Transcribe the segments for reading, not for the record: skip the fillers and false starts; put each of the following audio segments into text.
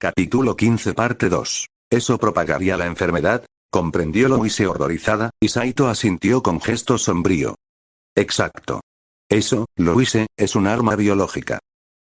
Capítulo 15 parte 2. ¿Eso propagaría la enfermedad? Comprendió Louise horrorizada, y Saito asintió con gesto sombrío. Exacto. Eso, Louise, es un arma biológica.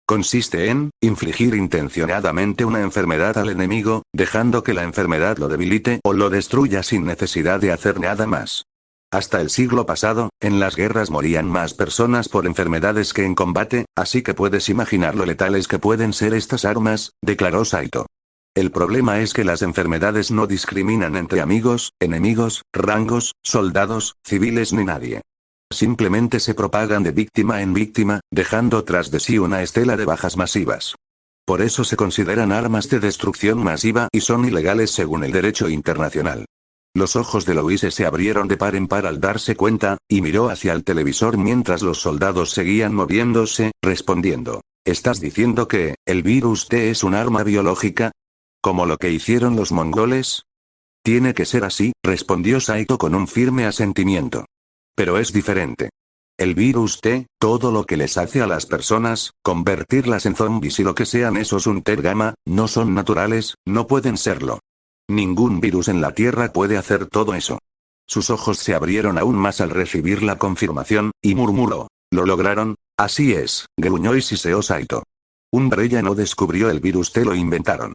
Consiste en infligir intencionadamente una enfermedad al enemigo, dejando que la enfermedad lo debilite o lo destruya sin necesidad de hacer nada más. Hasta el siglo pasado, en las guerras morían más personas por enfermedades que en combate, así que puedes imaginar lo letales que pueden ser estas armas, declaró Saito. El problema es que las enfermedades no discriminan entre amigos, enemigos, rangos, soldados, civiles ni nadie. Simplemente se propagan de víctima en víctima, dejando tras de sí una estela de bajas masivas. Por eso se consideran armas de destrucción masiva y son ilegales según el derecho internacional. Los ojos de Louise se abrieron de par en par al darse cuenta, y miró hacia el televisor mientras los soldados seguían moviéndose, respondiendo. ¿Estás diciendo que, el virus T es un arma biológica? ¿Como lo que hicieron los mongoles? Tiene que ser así, respondió Saito con un firme asentimiento. Pero es diferente. El virus T, todo lo que les hace a las personas, convertirlas en zombies y lo que sean esos Unter Gamma, no son naturales, no pueden serlo. Ningún virus en la Tierra puede hacer todo eso. Sus ojos se abrieron aún más al recibir la confirmación, y murmuró. ¿Lo lograron? Así es, gruñó y siseó Saito. Umbrella no descubrió el virus T, lo inventaron.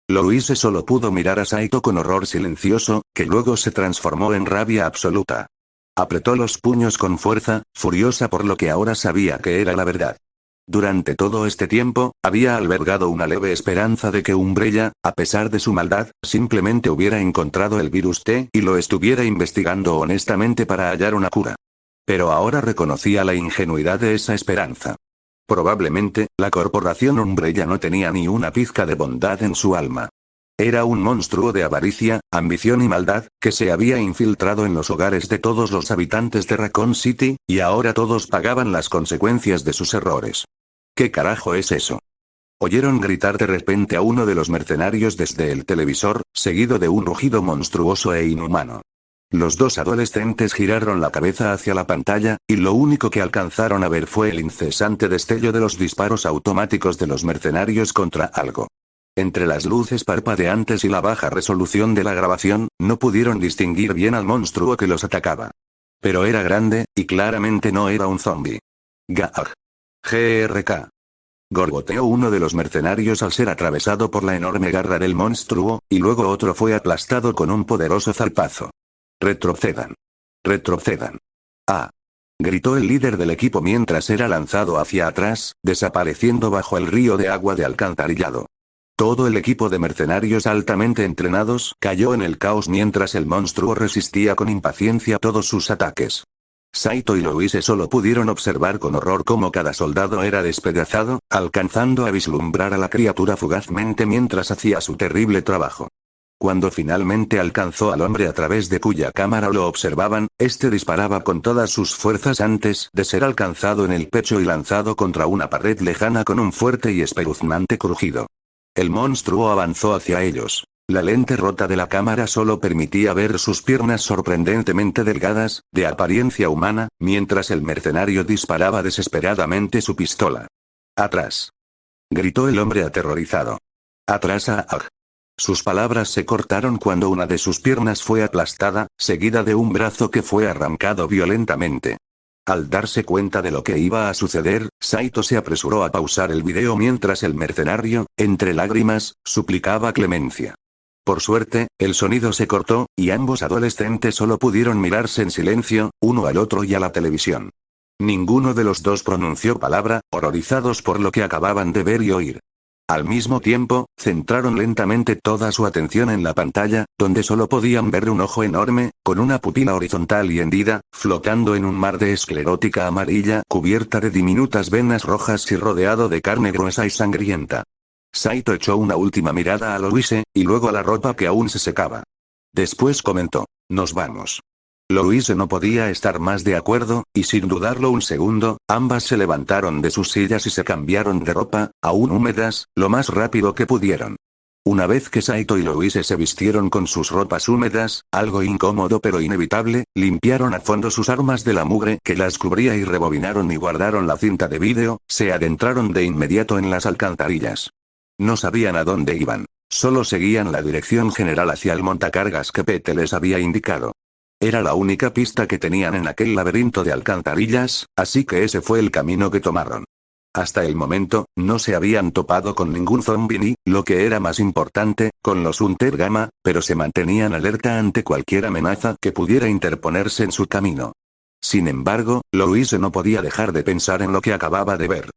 Louise solo pudo mirar a Saito con horror silencioso, que luego se transformó en rabia absoluta. Apretó los puños con fuerza, furiosa por lo que ahora sabía que era la verdad. Durante todo este tiempo, había albergado una leve esperanza de que Umbrella, a pesar de su maldad, simplemente hubiera encontrado el virus T y lo estuviera investigando honestamente para hallar una cura. Pero ahora reconocía la ingenuidad de esa esperanza. Probablemente, la corporación Umbrella no tenía ni una pizca de bondad en su alma. Era un monstruo de avaricia, ambición y maldad, que se había infiltrado en los hogares de todos los habitantes de Raccoon City, y ahora todos pagaban las consecuencias de sus errores. ¿Qué carajo es eso? Oyeron gritar de repente a uno de los mercenarios desde el televisor, seguido de un rugido monstruoso e inhumano. Los dos adolescentes giraron la cabeza hacia la pantalla, y lo único que alcanzaron a ver fue el incesante destello de los disparos automáticos de los mercenarios contra algo. Entre las luces parpadeantes y la baja resolución de la grabación, no pudieron distinguir bien al monstruo que los atacaba. Pero era grande, y claramente no era un zombie. Gag. GRK. Gorgoteó uno de los mercenarios al ser atravesado por la enorme garra del monstruo, y luego otro fue aplastado con un poderoso zarpazo. Retrocedan. Retrocedan. ¡Ah! Gritó el líder del equipo mientras era lanzado hacia atrás, desapareciendo bajo el río de agua de alcantarillado. Todo el equipo de mercenarios altamente entrenados cayó en el caos mientras el monstruo resistía con impaciencia todos sus ataques. Saito y Louise solo pudieron observar con horror cómo cada soldado era despedazado, alcanzando a vislumbrar a la criatura fugazmente mientras hacía su terrible trabajo. Cuando finalmente alcanzó al hombre a través de cuya cámara lo observaban, este disparaba con todas sus fuerzas antes de ser alcanzado en el pecho y lanzado contra una pared lejana con un fuerte y espeluznante crujido. El monstruo avanzó hacia ellos. La lente rota de la cámara solo permitía ver sus piernas sorprendentemente delgadas, de apariencia humana, mientras el mercenario disparaba desesperadamente su pistola. ¡Atrás! Gritó el hombre aterrorizado. ¡Atrás! ¡Ah! Sus palabras se cortaron cuando una de sus piernas fue aplastada, seguida de un brazo que fue arrancado violentamente. Al darse cuenta de lo que iba a suceder, Saito se apresuró a pausar el video mientras el mercenario, entre lágrimas, suplicaba clemencia. Por suerte, el sonido se cortó, y ambos adolescentes solo pudieron mirarse en silencio, uno al otro y a la televisión. Ninguno de los dos pronunció palabra, horrorizados por lo que acababan de ver y oír. Al mismo tiempo, centraron lentamente toda su atención en la pantalla, donde solo podían ver un ojo enorme, con una pupila horizontal y hendida, flotando en un mar de esclerótica amarilla, cubierta de diminutas venas rojas y rodeado de carne gruesa y sangrienta. Saito echó una última mirada a Louise, y luego a la ropa que aún se secaba. Después comentó, «Nos vamos». Louise no podía estar más de acuerdo, y sin dudarlo un segundo, ambas se levantaron de sus sillas y se cambiaron de ropa, aún húmedas, lo más rápido que pudieron. Una vez que Saito y Louise se vistieron con sus ropas húmedas, algo incómodo pero inevitable, limpiaron a fondo sus armas de la mugre que las cubría y rebobinaron y guardaron la cinta de vídeo, se adentraron de inmediato en las alcantarillas. No sabían a dónde iban. Solo seguían la dirección general hacia el montacargas que Pete les había indicado. Era la única pista que tenían en aquel laberinto de alcantarillas, así que ese fue el camino que tomaron. Hasta el momento, no se habían topado con ningún zombie ni, lo que era más importante, con los Hunter Gamma, pero se mantenían alerta ante cualquier amenaza que pudiera interponerse en su camino. Sin embargo, Louise no podía dejar de pensar en lo que acababa de ver.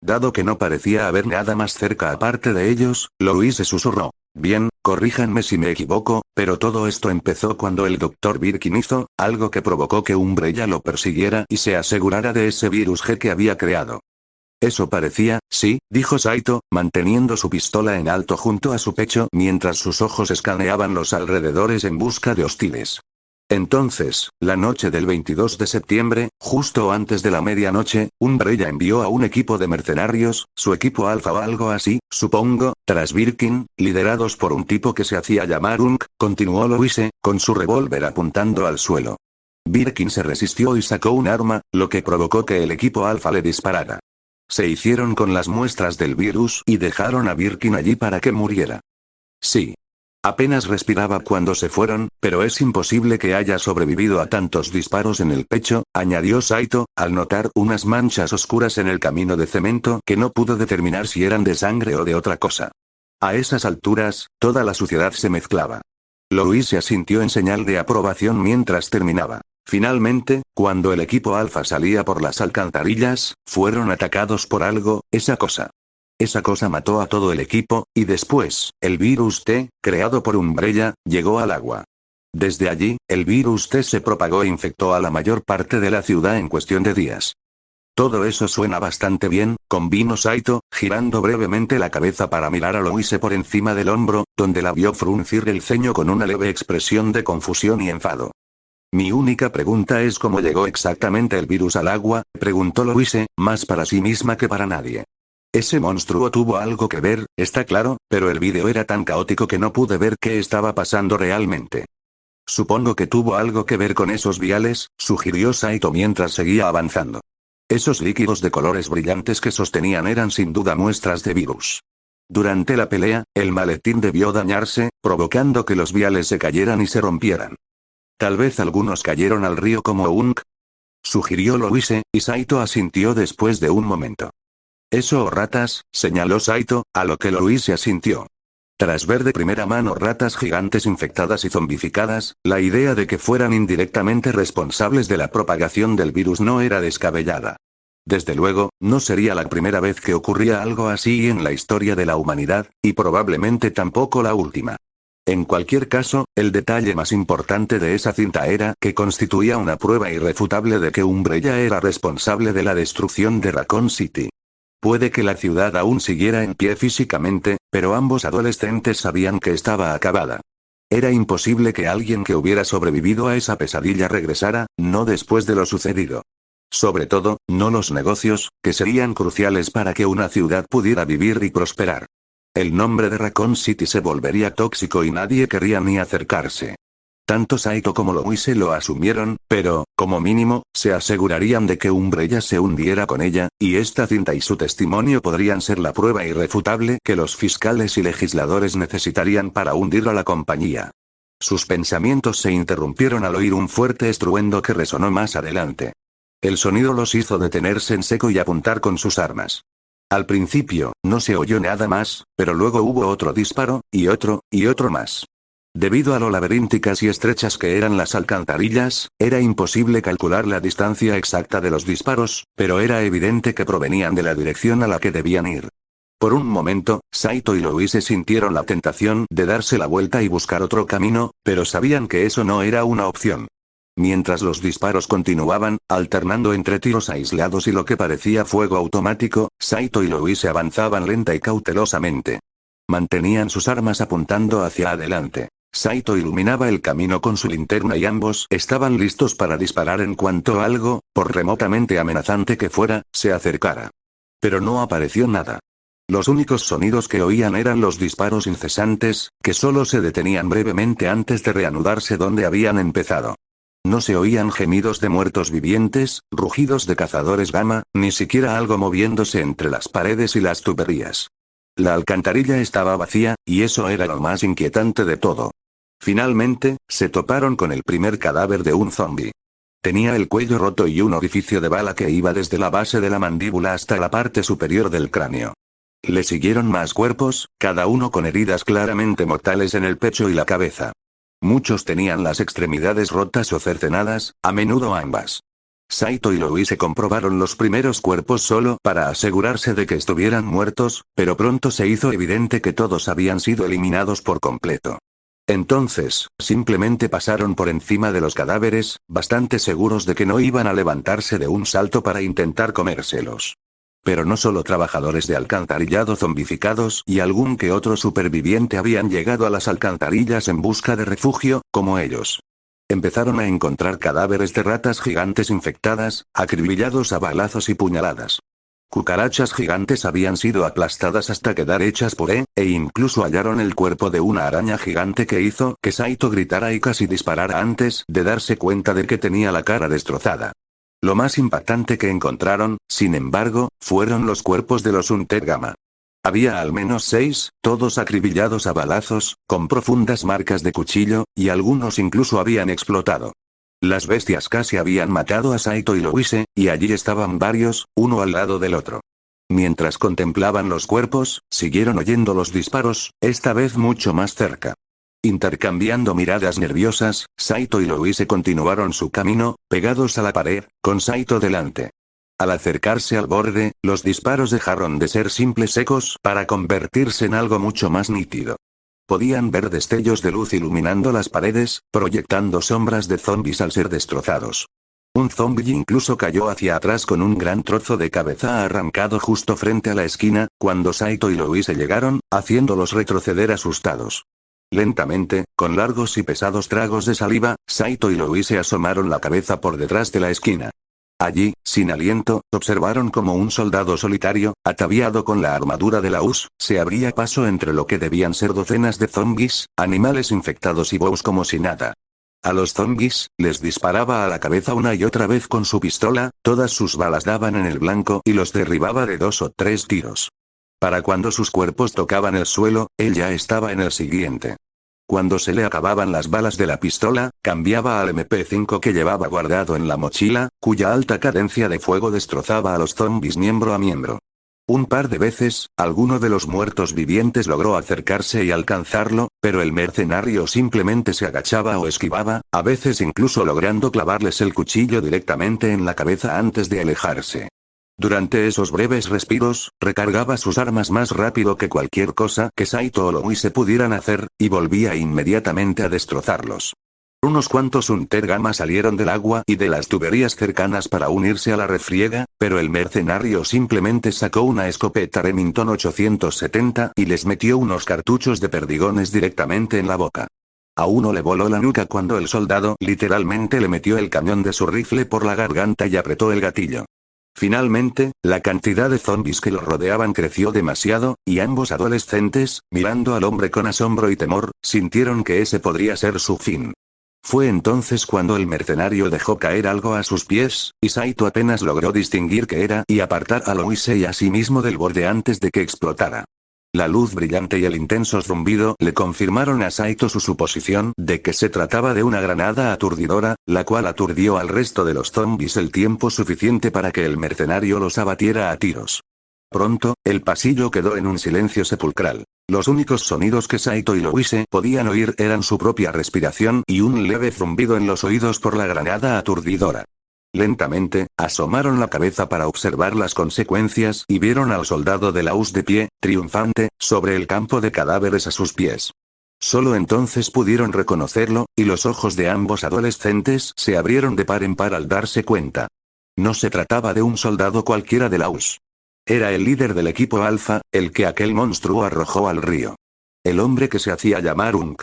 Dado que no parecía haber nada más cerca aparte de ellos, Louise susurró. Bien, corríjanme si me equivoco, pero todo esto empezó cuando el Dr. Birkin hizo algo que provocó que Umbrella lo persiguiera y se asegurara de ese virus G que había creado. Eso parecía, sí, dijo Saito, manteniendo su pistola en alto junto a su pecho mientras sus ojos escaneaban los alrededores en busca de hostiles. Entonces, la noche del 22 de septiembre, justo antes de la medianoche, Umbrella envió a un equipo de mercenarios, su equipo alfa o algo así, supongo, tras Birkin, liderados por un tipo que se hacía llamar Unk, continuó Louise, con su revólver apuntando al suelo. Birkin se resistió y sacó un arma, lo que provocó que el equipo alfa le disparara. Se hicieron con las muestras del virus y dejaron a Birkin allí para que muriera. Sí. Apenas respiraba cuando se fueron, pero es imposible que haya sobrevivido a tantos disparos en el pecho, añadió Saito, al notar unas manchas oscuras en el camino de cemento que no pudo determinar si eran de sangre o de otra cosa. A esas alturas, toda la suciedad se mezclaba. Louise asintió en señal de aprobación mientras terminaba. Finalmente, cuando el equipo alfa salía por las alcantarillas, fueron atacados por algo, esa cosa. Esa cosa mató a todo el equipo, y después, el virus T, creado por Umbrella, llegó al agua. Desde allí, el virus T se propagó e infectó a la mayor parte de la ciudad en cuestión de días. Todo eso suena bastante bien, convino Saito, girando brevemente la cabeza para mirar a Louise por encima del hombro, donde la vio fruncir el ceño con una leve expresión de confusión y enfado. Mi única pregunta es cómo llegó exactamente el virus al agua, preguntó Louise, más para sí misma que para nadie. Ese monstruo tuvo algo que ver, está claro, pero el vídeo era tan caótico que no pude ver qué estaba pasando realmente. Supongo que tuvo algo que ver con esos viales, sugirió Saito mientras seguía avanzando. Esos líquidos de colores brillantes que sostenían eran sin duda muestras de virus. Durante la pelea, el maletín debió dañarse, provocando que los viales se cayeran y se rompieran. Tal vez algunos cayeron al río como Unk, sugirió Louise, y Saito asintió después de un momento. Eso o ratas, señaló Saito, a lo que Louise asintió. Tras ver de primera mano ratas gigantes infectadas y zombificadas, la idea de que fueran indirectamente responsables de la propagación del virus no era descabellada. Desde luego, no sería la primera vez que ocurría algo así en la historia de la humanidad, y probablemente tampoco la última. En cualquier caso, el detalle más importante de esa cinta era que constituía una prueba irrefutable de que Umbrella era responsable de la destrucción de Raccoon City. Puede que la ciudad aún siguiera en pie físicamente, pero ambos adolescentes sabían que estaba acabada. Era imposible que alguien que hubiera sobrevivido a esa pesadilla regresara, no después de lo sucedido. Sobre todo, no los negocios, que serían cruciales para que una ciudad pudiera vivir y prosperar. El nombre de Raccoon City se volvería tóxico y nadie querría ni acercarse. Tanto Saito como Louise lo asumieron, pero, como mínimo, se asegurarían de que Umbrella se hundiera con ella, y esta cinta y su testimonio podrían ser la prueba irrefutable que los fiscales y legisladores necesitarían para hundir a la compañía. Sus pensamientos se interrumpieron al oír un fuerte estruendo que resonó más adelante. El sonido los hizo detenerse en seco y apuntar con sus armas. Al principio, no se oyó nada más, pero luego hubo otro disparo, y otro más. Debido a lo laberínticas y estrechas que eran las alcantarillas, era imposible calcular la distancia exacta de los disparos, pero era evidente que provenían de la dirección a la que debían ir. Por un momento, Saito y Louise sintieron la tentación de darse la vuelta y buscar otro camino, pero sabían que eso no era una opción. Mientras los disparos continuaban, alternando entre tiros aislados y lo que parecía fuego automático, Saito y Louise avanzaban lenta y cautelosamente. Mantenían sus armas apuntando hacia adelante. Saito iluminaba el camino con su linterna y ambos estaban listos para disparar en cuanto algo, por remotamente amenazante que fuera, se acercara. Pero no apareció nada. Los únicos sonidos que oían eran los disparos incesantes, que solo se detenían brevemente antes de reanudarse donde habían empezado. No se oían gemidos de muertos vivientes, rugidos de cazadores gamma, ni siquiera algo moviéndose entre las paredes y las tuberías. La alcantarilla estaba vacía, y eso era lo más inquietante de todo. Finalmente, se toparon con el primer cadáver de un zombi. Tenía el cuello roto y un orificio de bala que iba desde la base de la mandíbula hasta la parte superior del cráneo. Le siguieron más cuerpos, cada uno con heridas claramente mortales en el pecho y la cabeza. Muchos tenían las extremidades rotas o cercenadas, a menudo ambas. Saito y Louise comprobaron los primeros cuerpos solo para asegurarse de que estuvieran muertos, pero pronto se hizo evidente que todos habían sido eliminados por completo. Entonces, simplemente pasaron por encima de los cadáveres, bastante seguros de que no iban a levantarse de un salto para intentar comérselos. Pero no solo trabajadores de alcantarillado zombificados y algún que otro superviviente habían llegado a las alcantarillas en busca de refugio, como ellos. Empezaron a encontrar cadáveres de ratas gigantes infectadas, acribillados a balazos y puñaladas. Cucarachas gigantes habían sido aplastadas hasta quedar hechas puré, e incluso hallaron el cuerpo de una araña gigante que hizo que Saito gritara y casi disparara antes de darse cuenta de que tenía la cara destrozada. Lo más impactante que encontraron, sin embargo, fueron los cuerpos de los Unter Gamma. Había al menos 6, todos acribillados a balazos, con profundas marcas de cuchillo, y algunos incluso habían explotado. Las bestias casi habían matado a Saito y Louise, y allí estaban varios, uno al lado del otro. Mientras contemplaban los cuerpos, siguieron oyendo los disparos, esta vez mucho más cerca. Intercambiando miradas nerviosas, Saito y Louise continuaron su camino, pegados a la pared, con Saito delante. Al acercarse al borde, los disparos dejaron de ser simples ecos para convertirse en algo mucho más nítido. Podían ver destellos de luz iluminando las paredes, proyectando sombras de zombis al ser destrozados. Un zombi incluso cayó hacia atrás con un gran trozo de cabeza arrancado justo frente a la esquina, cuando Saito y Louise llegaron, haciéndolos retroceder asustados. Lentamente, con largos y pesados tragos de saliva, Saito y Louise asomaron la cabeza por detrás de la esquina. Allí, sin aliento, observaron como un soldado solitario, ataviado con la armadura de la US, se abría paso entre lo que debían ser docenas de zombis, animales infectados y bows como si nada. A los zombis, les disparaba a la cabeza una y otra vez con su pistola, todas sus balas daban en el blanco y los derribaba de 2 o 3 tiros. Para cuando sus cuerpos tocaban el suelo, él ya estaba en el siguiente. Cuando se le acababan las balas de la pistola, cambiaba al MP5 que llevaba guardado en la mochila, cuya alta cadencia de fuego destrozaba a los zombis miembro a miembro. Un par de veces, alguno de los muertos vivientes logró acercarse y alcanzarlo, pero el mercenario simplemente se agachaba o esquivaba, a veces incluso logrando clavarles el cuchillo directamente en la cabeza antes de alejarse. Durante esos breves respiros, recargaba sus armas más rápido que cualquier cosa que Saito o Louise pudieran hacer, y volvía inmediatamente a destrozarlos. Unos cuantos Unter Gamma salieron del agua y de las tuberías cercanas para unirse a la refriega, pero el mercenario simplemente sacó una escopeta Remington 870 y les metió unos cartuchos de perdigones directamente en la boca. A uno le voló la nuca cuando el soldado literalmente le metió el cañón de su rifle por la garganta y apretó el gatillo. Finalmente, la cantidad de zombis que lo rodeaban creció demasiado, y ambos adolescentes, mirando al hombre con asombro y temor, sintieron que ese podría ser su fin. Fue entonces cuando el mercenario dejó caer algo a sus pies, y Saito apenas logró distinguir qué era y apartar a Louise y a sí mismo del borde antes de que explotara. La luz brillante y el intenso zumbido le confirmaron a Saito su suposición de que se trataba de una granada aturdidora, la cual aturdió al resto de los zombis el tiempo suficiente para que el mercenario los abatiera a tiros. Pronto, el pasillo quedó en un silencio sepulcral. Los únicos sonidos que Saito y Louise podían oír eran su propia respiración y un leve zumbido en los oídos por la granada aturdidora. Lentamente, asomaron la cabeza para observar las consecuencias y vieron al soldado de la US de pie, triunfante, sobre el campo de cadáveres a sus pies. Solo entonces pudieron reconocerlo, y los ojos de ambos adolescentes se abrieron de par en par al darse cuenta. No se trataba de un soldado cualquiera de la US. Era el líder del equipo Alpha, el que aquel monstruo arrojó al río. El hombre que se hacía llamar Unk.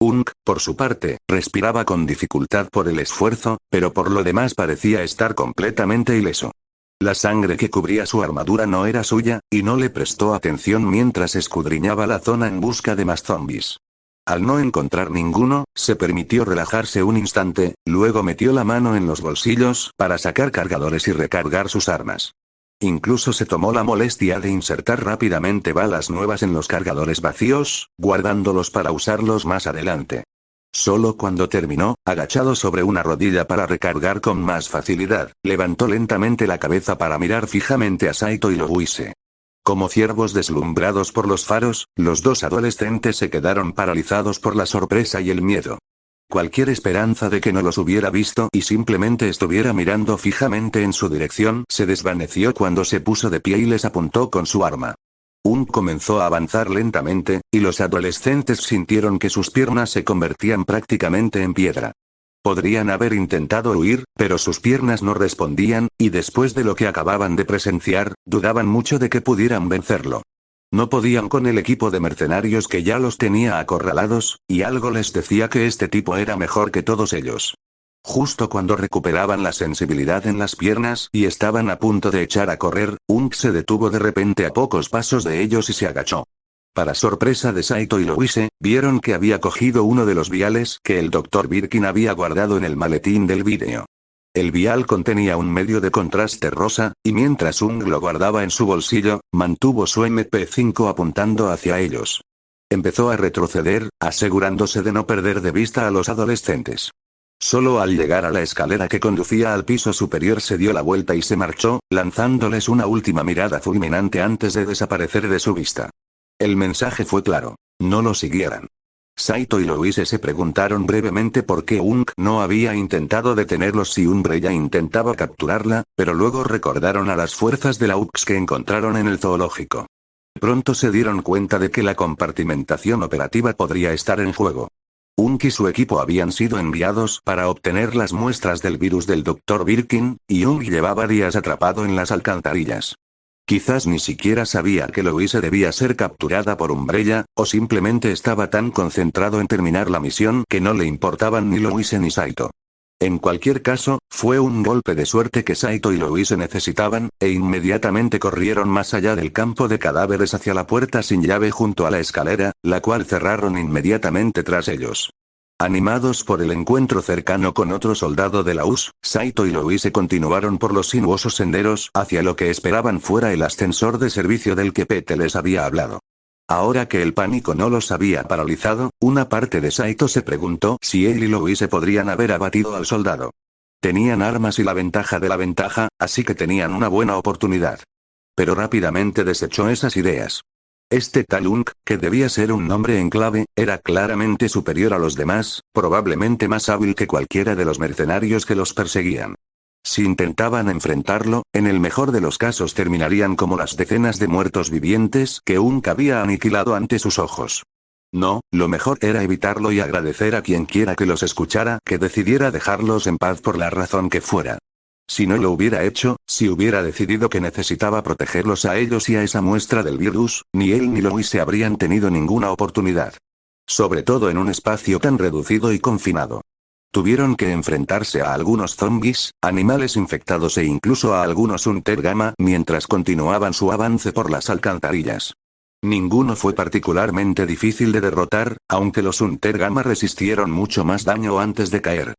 Unk, por su parte, respiraba con dificultad por el esfuerzo, pero por lo demás parecía estar completamente ileso. La sangre que cubría su armadura no era suya, y no le prestó atención mientras escudriñaba la zona en busca de más zombis. Al no encontrar ninguno, se permitió relajarse un instante, luego metió la mano en los bolsillos para sacar cargadores y recargar sus armas. Incluso se tomó la molestia de insertar rápidamente balas nuevas en los cargadores vacíos, guardándolos para usarlos más adelante. Solo cuando terminó, agachado sobre una rodilla para recargar con más facilidad, levantó lentamente la cabeza para mirar fijamente a Saito y Louise. Como ciervos deslumbrados por los faros, los dos adolescentes se quedaron paralizados por la sorpresa y el miedo. Cualquier esperanza de que no los hubiera visto y simplemente estuviera mirando fijamente en su dirección se desvaneció cuando se puso de pie y les apuntó con su arma. Comenzó a avanzar lentamente, y los adolescentes sintieron que sus piernas se convertían prácticamente en piedra. Podrían haber intentado huir, pero sus piernas no respondían, y después de lo que acababan de presenciar, dudaban mucho de que pudieran vencerlo. No podían con el equipo de mercenarios que ya los tenía acorralados, y algo les decía que este tipo era mejor que todos ellos. Justo cuando recuperaban la sensibilidad en las piernas y estaban a punto de echar a correr, se detuvo de repente a pocos pasos de ellos y se agachó. Para sorpresa de Saito y Louise, vieron que había cogido uno de los viales que el Dr. Birkin había guardado en el maletín del vídeo. El vial contenía un medio de contraste rosa, y mientras lo guardaba en su bolsillo, mantuvo su MP5 apuntando hacia ellos. Empezó a retroceder, asegurándose de no perder de vista a los adolescentes. Solo al llegar a la escalera que conducía al piso superior se dio la vuelta y se marchó, lanzándoles una última mirada fulminante antes de desaparecer de su vista. El mensaje fue claro: no lo siguieran. Saito y Louise se preguntaron brevemente por qué no había intentado detenerlos si Umbrella intentaba capturarla, pero luego recordaron a las fuerzas de la UX que encontraron en el zoológico. Pronto se dieron cuenta de que la compartimentación operativa podría estar en juego. Y su equipo habían sido enviados para obtener las muestras del virus del Dr. Birkin, y llevaba días atrapado en las alcantarillas. Quizás ni siquiera sabía que Louise debía ser capturada por Umbrella, o simplemente estaba tan concentrado en terminar la misión que no le importaban ni Louise ni Saito. En cualquier caso, fue un golpe de suerte que Saito y Louise necesitaban, e inmediatamente corrieron más allá del campo de cadáveres hacia la puerta sin llave junto a la escalera, la cual cerraron inmediatamente tras ellos. Animados por el encuentro cercano con otro soldado de la US, Saito y Louise continuaron por los sinuosos senderos hacia lo que esperaban fuera el ascensor de servicio del que Pete les había hablado. Ahora que el pánico no los había paralizado, una parte de Saito se preguntó si él y Louise podrían haber abatido al soldado. Tenían armas y la ventaja de la ventaja, así que tenían una buena oportunidad. Pero rápidamente desechó esas ideas. Este tal que debía ser un nombre en clave, era claramente superior a los demás, probablemente más hábil que cualquiera de los mercenarios que los perseguían. Si intentaban enfrentarlo, en el mejor de los casos terminarían como las decenas de muertos vivientes que había aniquilado ante sus ojos. No, lo mejor era evitarlo y agradecer a quien quiera que los escuchara que decidiera dejarlos en paz por la razón que fuera. Si no lo hubiera hecho, si hubiera decidido que necesitaba protegerlos a ellos y a esa muestra del virus, ni él ni Louise habrían tenido ninguna oportunidad. Sobre todo en un espacio tan reducido y confinado. Tuvieron que enfrentarse a algunos zombies, animales infectados e incluso a algunos Untergamma mientras continuaban su avance por las alcantarillas. Ninguno fue particularmente difícil de derrotar, aunque los Untergamma resistieron mucho más daño antes de caer.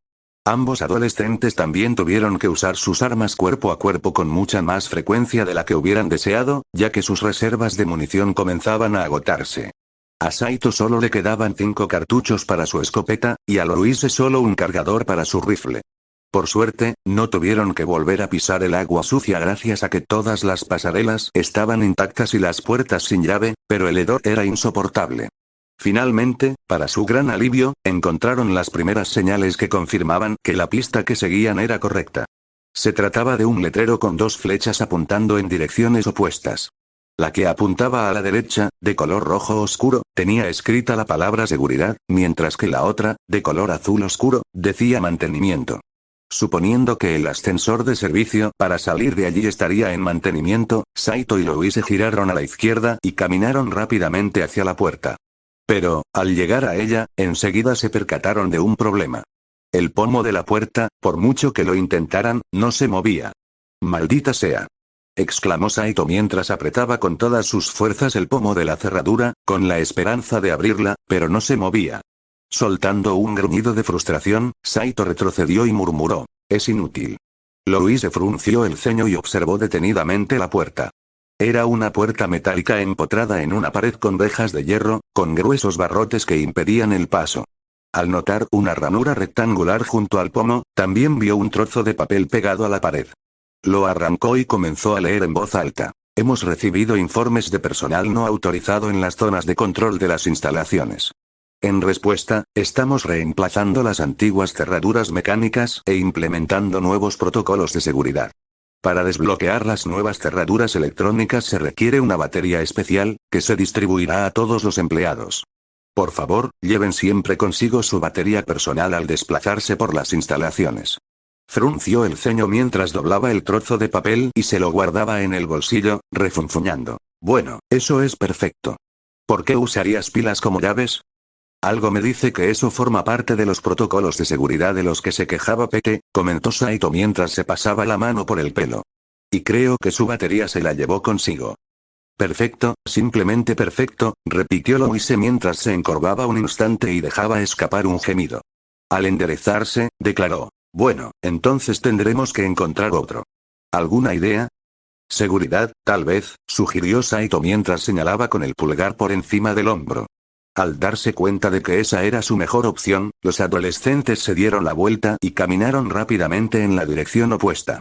Ambos adolescentes también tuvieron que usar sus armas cuerpo a cuerpo con mucha más frecuencia de la que hubieran deseado, ya que sus reservas de munición comenzaban a agotarse. A Saito solo le quedaban 5 cartuchos para su escopeta, y a Louise solo un cargador para su rifle. Por suerte, no tuvieron que volver a pisar el agua sucia gracias a que todas las pasarelas estaban intactas y las puertas sin llave, pero el hedor era insoportable. Finalmente, para su gran alivio, encontraron las primeras señales que confirmaban que la pista que seguían era correcta. Se trataba de un letrero con 2 flechas apuntando en direcciones opuestas. La que apuntaba a la derecha, de color rojo oscuro, tenía escrita la palabra seguridad, mientras que la otra, de color azul oscuro, decía mantenimiento. Suponiendo que el ascensor de servicio para salir de allí estaría en mantenimiento, Saito y Louise giraron a la izquierda y caminaron rápidamente hacia la puerta. Pero, al llegar a ella, enseguida se percataron de un problema. El pomo de la puerta, por mucho que lo intentaran, no se movía. ¡Maldita sea!, exclamó Saito mientras apretaba con todas sus fuerzas el pomo de la cerradura, con la esperanza de abrirla, pero no se movía. Soltando un gruñido de frustración, Saito retrocedió y murmuró: «Es inútil». Louise frunció el ceño y observó detenidamente la puerta. Era una puerta metálica empotrada en una pared con rejas de hierro, con gruesos barrotes que impedían el paso. Al notar una ranura rectangular junto al pomo, también vio un trozo de papel pegado a la pared. Lo arrancó y comenzó a leer en voz alta. Hemos recibido informes de personal no autorizado en las zonas de control de las instalaciones. En respuesta, estamos reemplazando las antiguas cerraduras mecánicas e implementando nuevos protocolos de seguridad. Para desbloquear las nuevas cerraduras electrónicas se requiere una batería especial, que se distribuirá a todos los empleados. Por favor, lleven siempre consigo su batería personal al desplazarse por las instalaciones. Frunció el ceño mientras doblaba el trozo de papel y se lo guardaba en el bolsillo, refunfuñando. Bueno, eso es perfecto. ¿Por qué usarías pilas como llaves? Algo me dice que eso forma parte de los protocolos de seguridad de los que se quejaba Pete, comentó Saito mientras se pasaba la mano por el pelo. Y creo que su batería se la llevó consigo. Perfecto, simplemente perfecto, repitió Louise mientras se encorvaba un instante y dejaba escapar un gemido. Al enderezarse, declaró. Bueno, entonces tendremos que encontrar otro. ¿Alguna idea? Seguridad, tal vez, sugirió Saito mientras señalaba con el pulgar por encima del hombro. Al darse cuenta de que esa era su mejor opción, los adolescentes se dieron la vuelta y caminaron rápidamente en la dirección opuesta.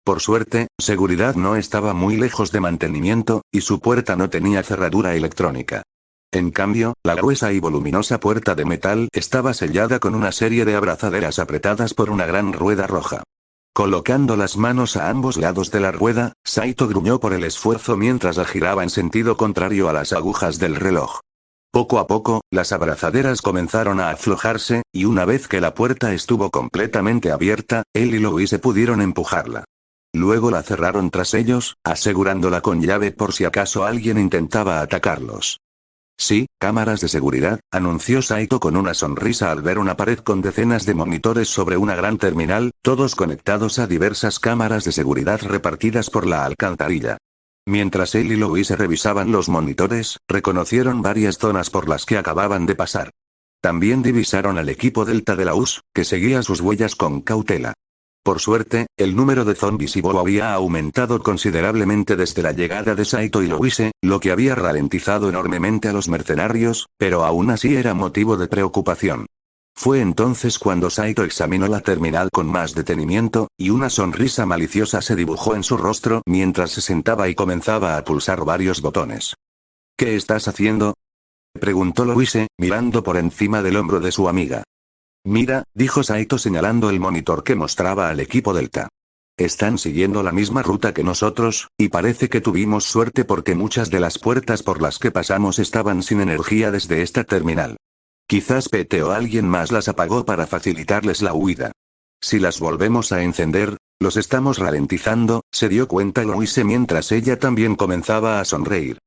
Por suerte, seguridad no estaba muy lejos de mantenimiento, y su puerta no tenía cerradura electrónica. En cambio, la gruesa y voluminosa puerta de metal estaba sellada con una serie de abrazaderas apretadas por una gran rueda roja. Colocando las manos a ambos lados de la rueda, Saito gruñó por el esfuerzo mientras la giraba en sentido contrario a las agujas del reloj. Poco a poco, las abrazaderas comenzaron a aflojarse, y una vez que la puerta estuvo completamente abierta, él y Louise pudieron empujarla. Luego la cerraron tras ellos, asegurándola con llave por si acaso alguien intentaba atacarlos. Sí, cámaras de seguridad, anunció Saito con una sonrisa al ver una pared con decenas de monitores sobre una gran terminal, todos conectados a diversas cámaras de seguridad repartidas por la alcantarilla. Mientras él y Louise revisaban los monitores, reconocieron varias zonas por las que acababan de pasar. También divisaron al equipo Delta de la US, que seguía sus huellas con cautela. Por suerte, el número de zombies y Bo había aumentado considerablemente desde la llegada de Saito y Louise, lo que había ralentizado enormemente a los mercenarios, pero aún así era motivo de preocupación. Fue entonces cuando Saito examinó la terminal con más detenimiento, y una sonrisa maliciosa se dibujó en su rostro mientras se sentaba y comenzaba a pulsar varios botones. ¿Qué estás haciendo?, preguntó Louise, mirando por encima del hombro de su amiga. Mira, dijo Saito señalando el monitor que mostraba al equipo Delta. Están siguiendo la misma ruta que nosotros, y parece que tuvimos suerte porque muchas de las puertas por las que pasamos estaban sin energía desde esta terminal. Quizás Pete o alguien más las apagó para facilitarles la huida. Si las volvemos a encender, los estamos ralentizando, se dio cuenta Louise mientras ella también comenzaba a sonreír.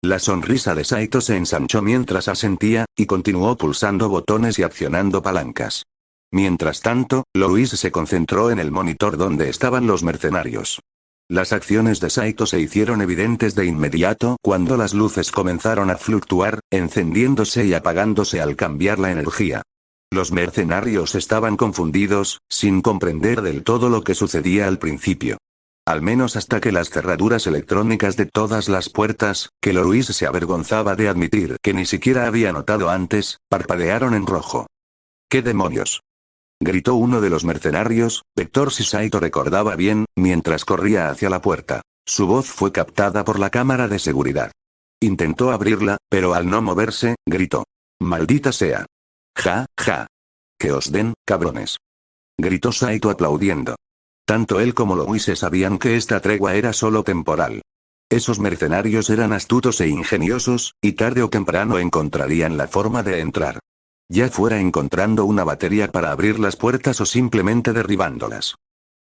La sonrisa de Saito se ensanchó mientras asentía, y continuó pulsando botones y accionando palancas. Mientras tanto, Louise se concentró en el monitor donde estaban los mercenarios. Las acciones de Saito se hicieron evidentes de inmediato cuando las luces comenzaron a fluctuar, encendiéndose y apagándose al cambiar la energía. Los mercenarios estaban confundidos, sin comprender del todo lo que sucedía al principio. Al menos hasta que las cerraduras electrónicas de todas las puertas, que Louise se avergonzaba de admitir que ni siquiera había notado antes, parpadearon en rojo. ¿Qué demonios?, gritó uno de los mercenarios, Vector si Saito recordaba bien, mientras corría hacia la puerta. Su voz fue captada por la cámara de seguridad. Intentó abrirla, pero al no moverse, gritó. «¡Maldita sea! ¡Ja, ja! ¡Que os den, cabrones!», gritó Saito aplaudiendo. Tanto él como Louise sabían que esta tregua era solo temporal. Esos mercenarios eran astutos e ingeniosos, y tarde o temprano encontrarían la forma de entrar. Ya fuera encontrando una batería para abrir las puertas o simplemente derribándolas.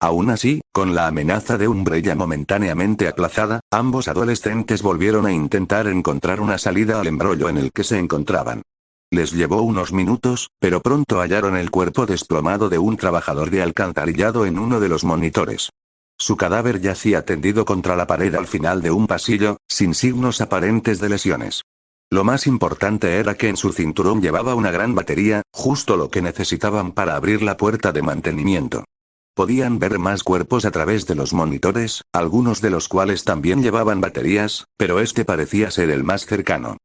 Aún así, con la amenaza de Umbrella momentáneamente aplazada, ambos adolescentes volvieron a intentar encontrar una salida al embrollo en el que se encontraban. Les llevó unos minutos, pero pronto hallaron el cuerpo desplomado de un trabajador de alcantarillado en uno de los monitores. Su cadáver yacía tendido contra la pared al final de un pasillo, sin signos aparentes de lesiones. Lo más importante era que en su cinturón llevaba una gran batería, justo lo que necesitaban para abrir la puerta de mantenimiento. podían ver más cuerpos a través de los monitores, algunos de los cuales también llevaban baterías, pero este parecía ser el más cercano.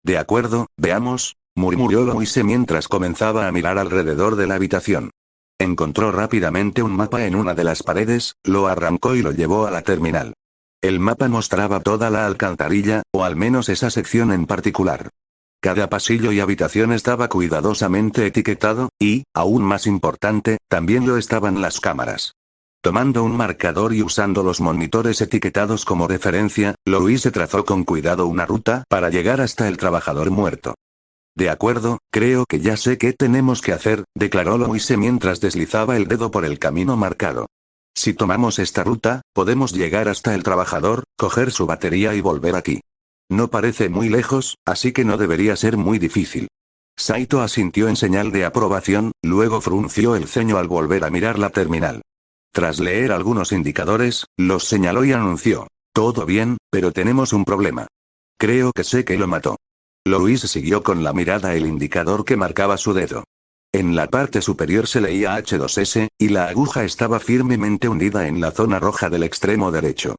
De acuerdo, veamos, murmuró Louise mientras comenzaba a mirar alrededor de la habitación. Encontró rápidamente un mapa en una de las paredes, lo arrancó y lo llevó a la terminal. El mapa mostraba toda la alcantarilla, o al menos esa sección en particular. Cada pasillo y habitación estaba cuidadosamente etiquetado, y, aún más importante, también lo estaban las cámaras. Tomando un marcador y usando los monitores etiquetados como referencia, Louise trazó con cuidado una ruta para llegar hasta el trabajador muerto. De acuerdo, creo que ya sé qué tenemos que hacer, declaró Louise mientras deslizaba el dedo por el camino marcado. Si tomamos esta ruta, podemos llegar hasta el trabajador, coger su batería y volver aquí. No parece muy lejos, así que no debería ser muy difícil. Saito asintió en señal de aprobación, luego frunció el ceño al volver a mirar la terminal. Tras leer algunos indicadores, los señaló y anunció: todo bien, pero tenemos un problema. Creo que sé que lo mató. Louise siguió con la mirada el indicador que marcaba su dedo. En la parte superior se leía H2S, y la aguja estaba firmemente hundida en la zona roja del extremo derecho.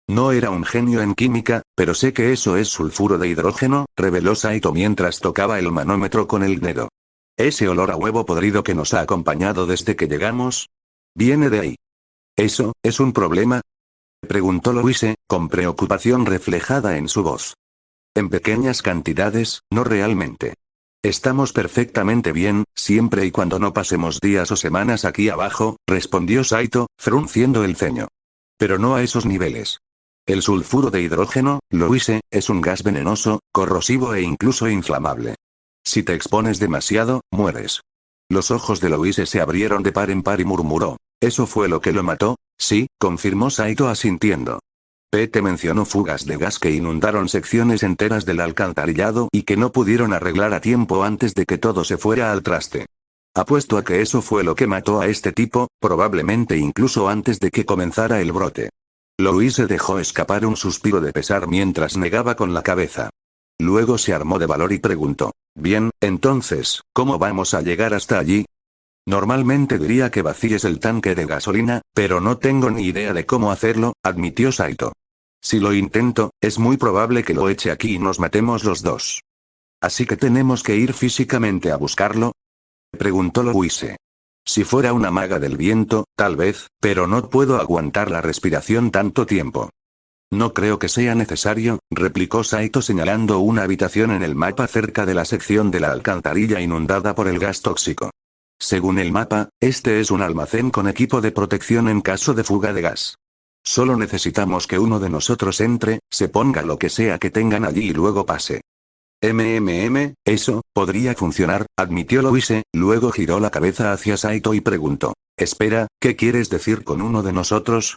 No era un genio en química, pero sé que eso es sulfuro de hidrógeno, reveló Saito mientras tocaba el manómetro con el dedo. Ese olor a huevo podrido que nos ha acompañado desde que llegamos viene de ahí. ¿Eso es un problema?, preguntó Louise, con preocupación reflejada en su voz. En pequeñas cantidades, no realmente. Estamos perfectamente bien, siempre y cuando no pasemos días o semanas aquí abajo, respondió Saito, frunciendo el ceño. Pero no a esos niveles. El sulfuro de hidrógeno, Louise, es un gas venenoso, corrosivo e incluso inflamable. Si te expones demasiado, mueres. Los ojos de Louise se abrieron de par en par y murmuró: ¿eso fue lo que lo mató? Sí, confirmó Saito asintiendo. Pete mencionó fugas de gas que inundaron secciones enteras del alcantarillado y que no pudieron arreglar a tiempo antes de que todo se fuera al traste. Apuesto a que eso fue lo que mató a este tipo, probablemente incluso antes de que comenzara el brote. Louise dejó escapar un suspiro de pesar mientras negaba con la cabeza. Luego se armó de valor y preguntó: bien, entonces, ¿cómo vamos a llegar hasta allí? Normalmente diría que vacíes el tanque de gasolina, pero no tengo ni idea de cómo hacerlo, admitió Saito. Si lo intento, es muy probable que lo eche aquí y nos matemos los dos. ¿Así que tenemos que ir físicamente a buscarlo?, preguntó Louise. Si fuera una maga del viento, tal vez, pero no puedo aguantar la respiración tanto tiempo. No creo que sea necesario, replicó Saito señalando una habitación en el mapa cerca de la sección de la alcantarilla inundada por el gas tóxico. Según el mapa, este es un almacén con equipo de protección en caso de fuga de gas. Solo necesitamos que uno de nosotros entre, se ponga lo que sea que tengan allí y luego pase. Eso podría funcionar, admitió Louise, luego giró la cabeza hacia Saito y preguntó: espera, ¿qué quieres decir con uno de nosotros?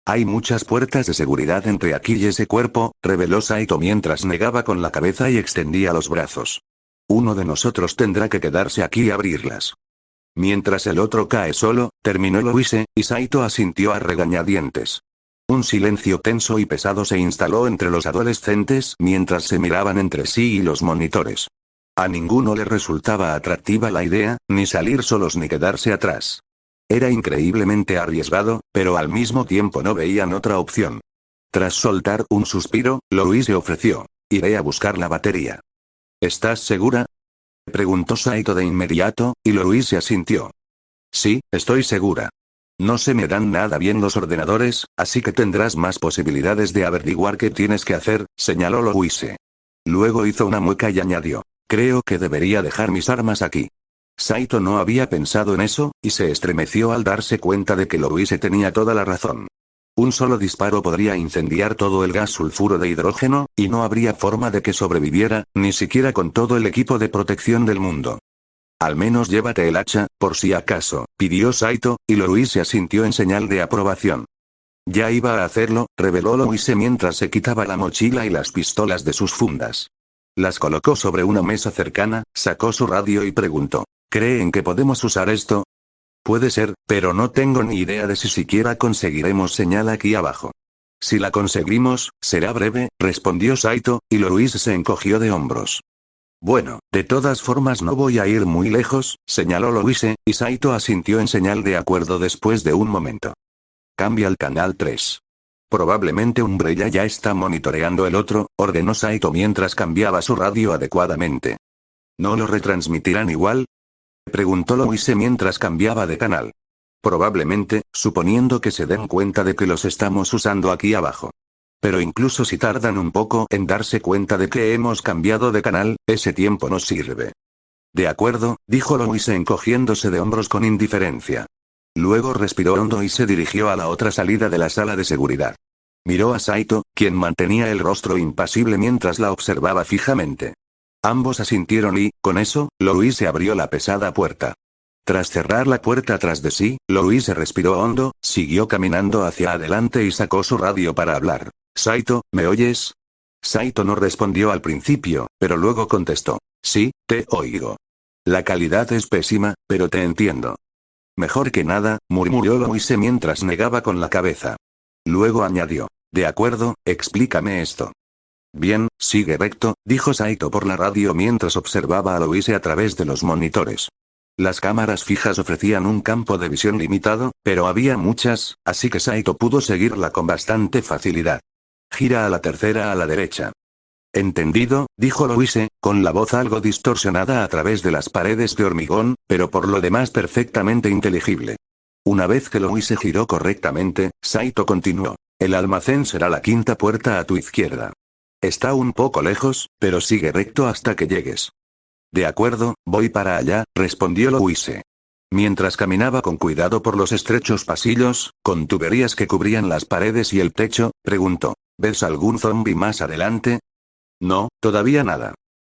Hay muchas puertas de seguridad entre aquí y ese cuerpo, reveló Saito mientras negaba con la cabeza y extendía los brazos. Uno de nosotros tendrá que quedarse aquí y abrirlas. Mientras el otro cae solo, terminó Louise, y Saito asintió a regañadientes. Un silencio tenso y pesado se instaló entre los adolescentes mientras se miraban entre sí y los monitores. A ninguno le resultaba atractiva la idea, ni salir solos ni quedarse atrás. Era increíblemente arriesgado, pero al mismo tiempo no veían otra opción. Tras soltar un suspiro, Louise ofreció: iré a buscar la batería. ¿Estás segura?, preguntó Saito de inmediato, y Louise asintió. Sí, estoy segura. No se me dan nada bien los ordenadores, así que tendrás más posibilidades de averiguar qué tienes que hacer, señaló Louise. Luego hizo una mueca y añadió: creo que debería dejar mis armas aquí. Saito no había pensado en eso, y se estremeció al darse cuenta de que Louise tenía toda la razón. Un solo disparo podría incendiar todo el gas sulfuro de hidrógeno, y no habría forma de que sobreviviera, ni siquiera con todo el equipo de protección del mundo. Al menos llévate el hacha, por si acaso, pidió Saito, y Louise asintió en señal de aprobación. Ya iba a hacerlo, reveló Louise mientras se quitaba la mochila y las pistolas de sus fundas. Las colocó sobre una mesa cercana, sacó su radio y preguntó: ¿creen que podemos usar esto? Puede ser, pero no tengo ni idea de si siquiera conseguiremos señal aquí abajo. Si la conseguimos, será breve, respondió Saito, y Louise se encogió de hombros. Bueno, De todas formas no voy a ir muy lejos, señaló Louise, y Saito asintió en señal de acuerdo después de un momento. Cambia al canal 3. Probablemente Umbrella ya está monitoreando el otro, ordenó Saito mientras cambiaba su radio adecuadamente. ¿No lo retransmitirán igual?, preguntó Louise mientras cambiaba de canal. Probablemente, suponiendo que se den cuenta de que los estamos usando aquí abajo. Pero incluso si tardan un poco en darse cuenta de que hemos cambiado de canal, ese tiempo nos sirve. De acuerdo, dijo Louise encogiéndose de hombros con indiferencia. Luego respiró hondo y se dirigió a la otra salida de la sala de seguridad. Miró a Saito, quien mantenía el rostro impasible mientras la observaba fijamente. Ambos asintieron y, con eso, Louise abrió la pesada puerta. Tras cerrar la puerta tras de sí, Louise respiró hondo, siguió caminando hacia adelante y sacó su radio para hablar. «Saito, ¿me oyes?» Saito no respondió al principio, pero luego contestó. «Sí, te oigo. La calidad es pésima, pero te entiendo». «Mejor que nada», murmuró Louise mientras negaba con la cabeza. Luego añadió. «De acuerdo, explícame esto». «Bien, sigue recto», dijo Saito por la radio mientras observaba a Louise a través de los monitores. Las cámaras fijas ofrecían un campo de visión limitado, pero había muchas, así que Saito pudo seguirla con bastante facilidad. «Gira a la tercera a la derecha». «Entendido», dijo Louise, con la voz algo distorsionada a través de las paredes de hormigón, pero por lo demás perfectamente inteligible. Una vez que Louise giró correctamente, Saito continuó. «El almacén será la quinta puerta a tu izquierda. Está un poco lejos, pero sigue recto hasta que llegues». «De acuerdo, voy para allá», respondió Louise. Mientras caminaba con cuidado por los estrechos pasillos, con tuberías que cubrían las paredes y el techo, preguntó. «¿Ves algún zombi más adelante?» «No, todavía nada.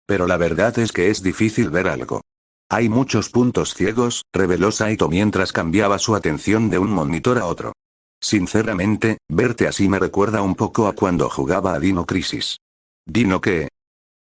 Pero la verdad es que es difícil ver algo. Hay muchos puntos ciegos», reveló Saito mientras cambiaba su atención de un monitor a otro. «Sinceramente, verte así me recuerda un poco a cuando jugaba a Dino Crisis». «¿Dino qué?»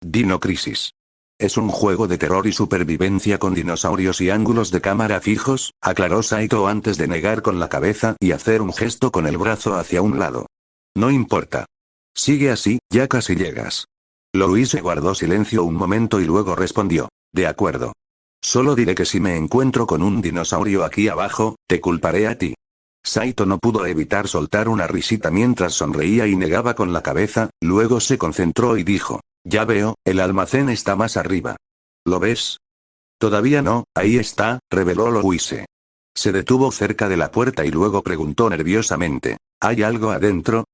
«Dino Crisis. Es un juego de terror y supervivencia con dinosaurios y ángulos de cámara fijos», aclaró Saito antes de negar con la cabeza y hacer un gesto con el brazo hacia un lado. «No importa. Sigue así, ya casi llegas». Louise guardó silencio un momento y luego respondió. «De acuerdo. Solo diré que si me encuentro con un dinosaurio aquí abajo, te culparé a ti». Saito no pudo evitar soltar una risita mientras sonreía y negaba con la cabeza, luego se concentró y dijo. «Ya veo, el almacén está más arriba. ¿Lo ves?» «Todavía no, ahí está», reveló Louise. Se detuvo cerca de la puerta y luego preguntó nerviosamente. «¿Hay algo adentro?»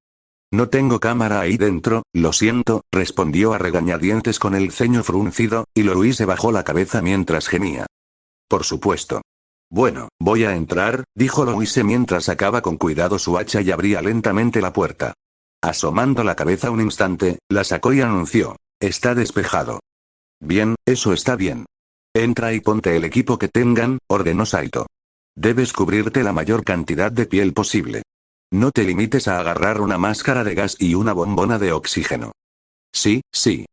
«No tengo cámara ahí dentro, lo siento», respondió a regañadientes con el ceño fruncido, y Louise bajó la cabeza mientras gemía. «Por supuesto». «Bueno, voy a entrar», dijo Louise mientras sacaba con cuidado su hacha y abría lentamente la puerta. Asomando la cabeza un instante, la sacó y anunció. «Está despejado». «Bien, eso está bien. Entra y ponte el equipo que tengan», ordenó Saito. «Debes cubrirte la mayor cantidad de piel posible. No te limites a agarrar una máscara de gas y una bombona de oxígeno». «Sí, sí.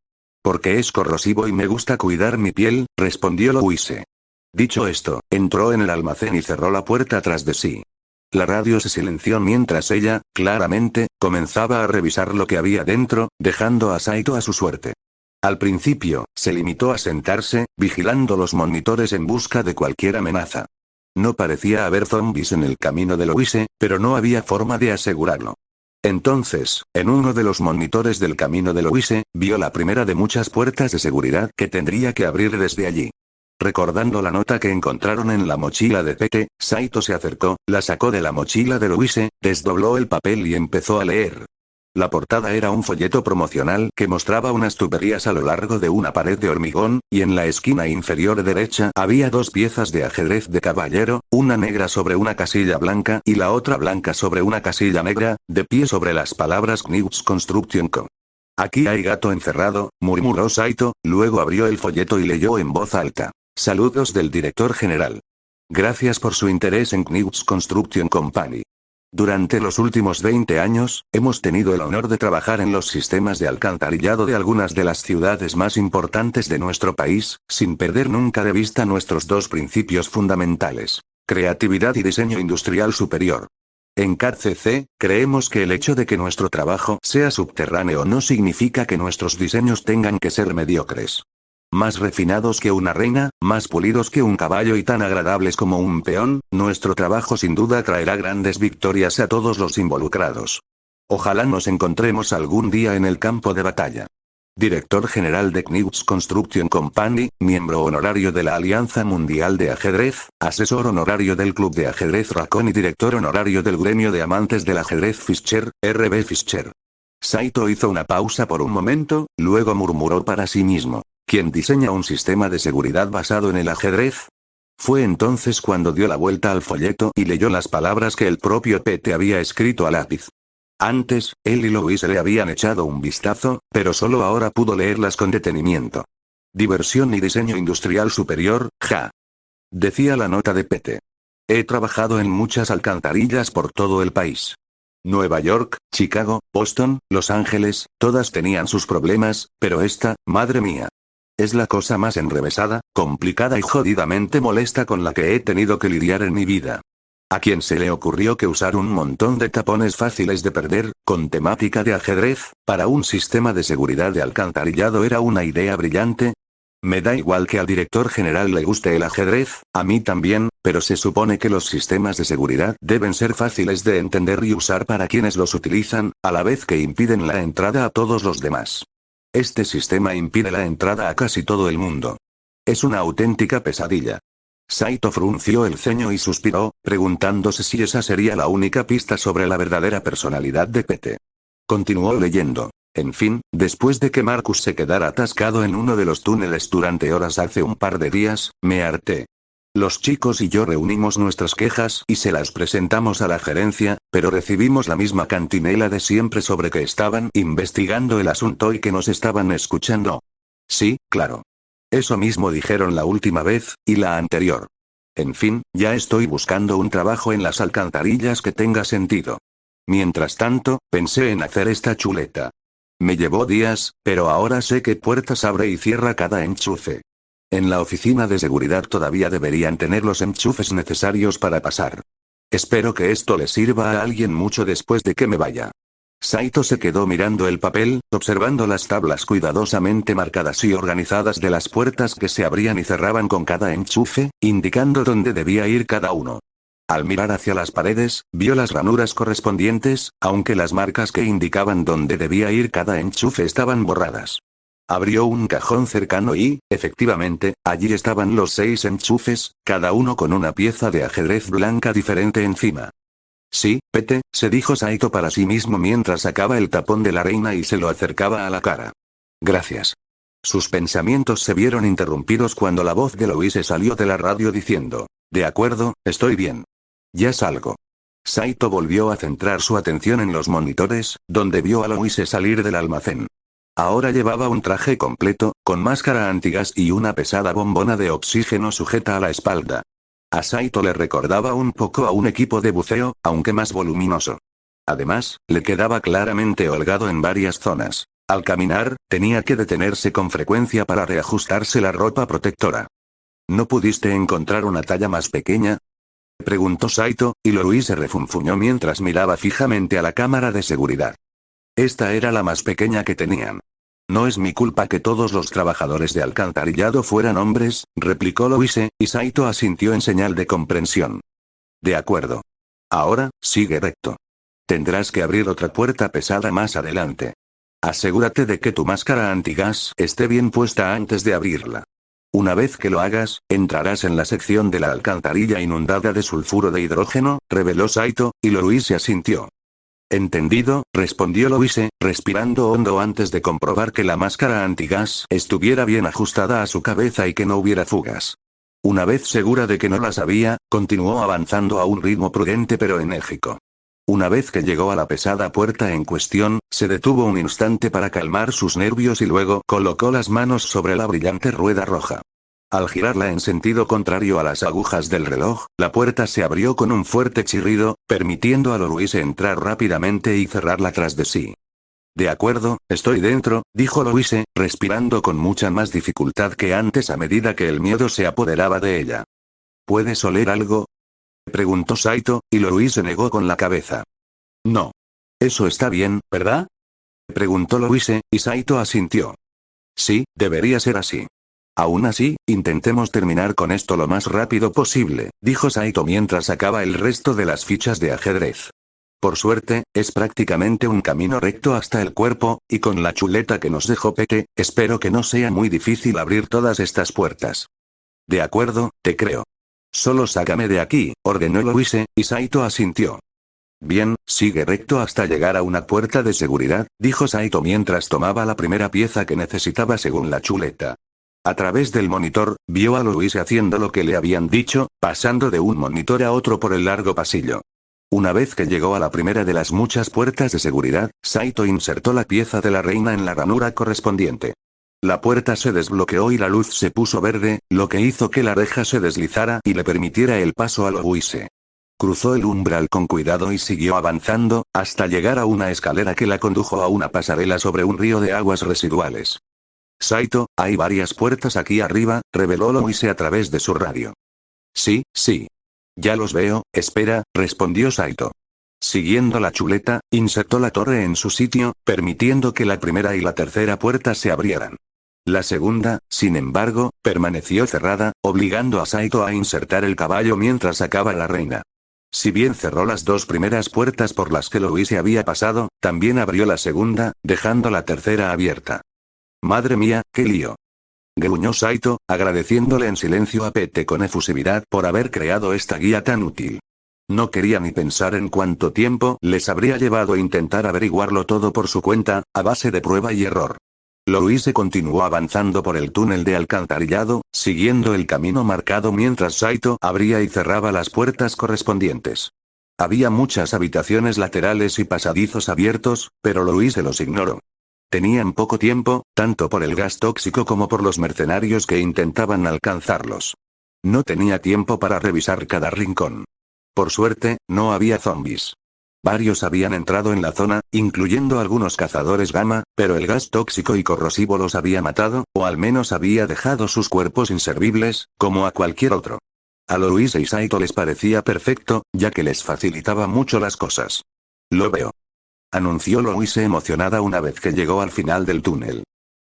Porque es corrosivo y me gusta cuidar mi piel», respondió Louise. Dicho esto, entró en el almacén y cerró la puerta tras de sí. La radio se silenció mientras ella, claramente, comenzaba a revisar lo que había dentro, dejando a Saito a su suerte. Al principio, se limitó a sentarse, vigilando los monitores en busca de cualquier amenaza. No parecía haber zombies en el camino de Louise, pero no había forma de asegurarlo. Entonces, en uno de los monitores del camino de Louise, vio la primera de muchas puertas de seguridad que tendría que abrir desde allí. Recordando la nota que encontraron en la mochila de Pete, Saito se acercó, la sacó de la mochila de Louise, desdobló el papel y empezó a leer. La portada era un folleto promocional que mostraba unas tuberías a lo largo de una pared de hormigón, y en la esquina inferior derecha había dos piezas de ajedrez de caballero, una negra sobre una casilla blanca y la otra blanca sobre una casilla negra, de pie sobre las palabras Knights Construction Co. «Aquí hay gato encerrado», murmuró Saito, luego abrió el folleto y leyó en voz alta. «Saludos del director general. Gracias por su interés en Knights Construction Company. Durante los últimos 20 años, hemos tenido el honor de trabajar en los sistemas de alcantarillado de algunas de las ciudades más importantes de nuestro país, sin perder nunca de vista nuestros dos principios fundamentales: creatividad y diseño industrial superior. En CAD-CC, creemos que el hecho de que nuestro trabajo sea subterráneo no significa que nuestros diseños tengan que ser mediocres. Más refinados que una reina, más pulidos que un caballo y tan agradables como un peón, nuestro trabajo sin duda traerá grandes victorias a todos los involucrados. Ojalá nos encontremos algún día en el campo de batalla. Director General de Knights Construction Company, miembro honorario de la Alianza Mundial de Ajedrez, asesor honorario del Club de Ajedrez Racón y director honorario del Gremio de Amantes del Ajedrez Fischer, R.B. Fischer. Saito hizo una pausa por un momento, luego murmuró para sí mismo. ¿Quién diseña un sistema de seguridad basado en el ajedrez? Fue entonces cuando dio la vuelta al folleto y leyó las palabras que el propio Pete había escrito a lápiz. Antes, él y Louise le habían echado un vistazo, pero solo ahora pudo leerlas con detenimiento. Diversión y diseño industrial superior, ja. Decía la nota de Pete. He trabajado en muchas alcantarillas por todo el país. Nueva York, Chicago, Boston, Los Ángeles, todas tenían sus problemas, pero esta, madre mía. Es la cosa más enrevesada, complicada y jodidamente molesta con la que he tenido que lidiar en mi vida. ¿A quién se le ocurrió que usar un montón de tapones fáciles de perder, con temática de ajedrez, para un sistema de seguridad de alcantarillado era una idea brillante? Me da igual que al director general le guste el ajedrez, a mí también, pero se supone que los sistemas de seguridad deben ser fáciles de entender y usar para quienes los utilizan, a la vez que impiden la entrada a todos los demás. Este sistema impide la entrada a casi todo el mundo. Es una auténtica pesadilla. Saito frunció el ceño y suspiró, preguntándose si esa sería la única pista sobre la verdadera personalidad de Pete. Continuó leyendo. En fin, después de que Marcus se quedara atascado en uno de los túneles durante horas hace un par de días, me harté. Los chicos y yo reunimos nuestras quejas y se las presentamos a la gerencia, pero recibimos la misma cantinela de siempre sobre que estaban investigando el asunto y que nos estaban escuchando. Sí, claro. Eso mismo dijeron la última vez, y la anterior. En fin, ya estoy buscando un trabajo en las alcantarillas que tenga sentido. Mientras tanto, pensé en hacer esta chuleta. Me llevó días, pero ahora sé qué puertas abre y cierra cada enchufe. En la oficina de seguridad todavía deberían tener los enchufes necesarios para pasar. Espero que esto le sirva a alguien mucho después de que me vaya. Saito se quedó mirando el papel, observando las tablas cuidadosamente marcadas y organizadas de las puertas que se abrían y cerraban con cada enchufe, indicando dónde debía ir cada uno. Al mirar hacia las paredes, vio las ranuras correspondientes, aunque las marcas que indicaban dónde debía ir cada enchufe estaban borradas. Abrió un cajón cercano y, efectivamente, allí estaban los 6 enchufes, cada uno con una pieza de ajedrez blanca diferente encima. Sí, Pete, se dijo Saito para sí mismo mientras sacaba el tapón de la reina y se lo acercaba a la cara. Gracias. Sus pensamientos se vieron interrumpidos cuando la voz de Louise salió de la radio diciendo, de acuerdo, estoy bien. Ya salgo. Saito volvió a centrar su atención en los monitores, donde vio a Louise salir del almacén. Ahora llevaba un traje completo, con máscara antigas y una pesada bombona de oxígeno sujeta a la espalda. A Saito le recordaba un poco a un equipo de buceo, aunque más voluminoso. Además, le quedaba claramente holgado en varias zonas. Al caminar, tenía que detenerse con frecuencia para reajustarse la ropa protectora. ¿No pudiste encontrar una talla más pequeña?, preguntó Saito, y Louise refunfuñó mientras miraba fijamente a la cámara de seguridad. Esta era la más pequeña que tenían. No es mi culpa que todos los trabajadores de alcantarillado fueran hombres, replicó Louise, y Saito asintió en señal de comprensión. De acuerdo. Ahora, sigue recto. Tendrás que abrir otra puerta pesada más adelante. Asegúrate de que tu máscara antigas esté bien puesta antes de abrirla. Una vez que lo hagas, entrarás en la sección de la alcantarilla inundada de sulfuro de hidrógeno, reveló Saito, y Louise asintió. Entendido, respondió Louise, respirando hondo antes de comprobar que la máscara antigas estuviera bien ajustada a su cabeza y que no hubiera fugas. Una vez segura de que no las había, continuó avanzando a un ritmo prudente pero enérgico. Una vez que llegó a la pesada puerta en cuestión, se detuvo un instante para calmar sus nervios y luego colocó las manos sobre la brillante rueda roja. Al girarla en sentido contrario a las agujas del reloj, la puerta se abrió con un fuerte chirrido, permitiendo a Louise entrar rápidamente y cerrarla tras de sí. De acuerdo, estoy dentro, dijo Louise, respirando con mucha más dificultad que antes a medida que el miedo se apoderaba de ella. ¿Puedes oler algo?, preguntó Saito, y Louise negó con la cabeza. No. Eso está bien, ¿verdad?, preguntó Louise, y Saito asintió. Sí, debería ser así. Aún así, intentemos terminar con esto lo más rápido posible, dijo Saito mientras sacaba el resto de las fichas de ajedrez. Por suerte, es prácticamente un camino recto hasta el cuerpo, y con la chuleta que nos dejó Pete, espero que no sea muy difícil abrir todas estas puertas. De acuerdo, te creo. Solo sácame de aquí, ordenó Louise, y Saito asintió. Bien, sigue recto hasta llegar a una puerta de seguridad, dijo Saito mientras tomaba la primera pieza que necesitaba según la chuleta. A través del monitor, vio a Louise haciendo lo que le habían dicho, pasando de un monitor a otro por el largo pasillo. Una vez que llegó a la primera de las muchas puertas de seguridad, Saito insertó la pieza de la reina en la ranura correspondiente. La puerta se desbloqueó y la luz se puso verde, lo que hizo que la reja se deslizara y le permitiera el paso a Louise. Cruzó el umbral con cuidado y siguió avanzando, hasta llegar a una escalera que la condujo a una pasarela sobre un río de aguas residuales. Saito, hay varias puertas aquí arriba, reveló Louise a través de su radio. Sí, sí. Ya los veo, espera, respondió Saito. Siguiendo la chuleta, insertó la torre en su sitio, permitiendo que la primera y la tercera puerta se abrieran. La segunda, sin embargo, permaneció cerrada, obligando a Saito a insertar el caballo mientras sacaba la reina. Si bien cerró las dos primeras puertas por las que Louise había pasado, también abrió la segunda, dejando la tercera abierta. Madre mía, qué lío. Gruñó Saito, agradeciéndole en silencio a Pete con efusividad por haber creado esta guía tan útil. No quería ni pensar en cuánto tiempo les habría llevado intentar averiguarlo todo por su cuenta, a base de prueba y error. Louise continuó avanzando por el túnel de alcantarillado, siguiendo el camino marcado mientras Saito abría y cerraba las puertas correspondientes. Había muchas habitaciones laterales y pasadizos abiertos, pero Louise los ignoró. Tenían poco tiempo, tanto por el gas tóxico como por los mercenarios que intentaban alcanzarlos. No tenía tiempo para revisar cada rincón. Por suerte, no había zombies. Varios habían entrado en la zona, incluyendo algunos cazadores gamma, pero el gas tóxico y corrosivo los había matado, o al menos había dejado sus cuerpos inservibles, como a cualquier otro. A Louise y Saito les parecía perfecto, ya que les facilitaba mucho las cosas. Lo veo. Anunció Louise emocionada una vez que llegó al final del túnel.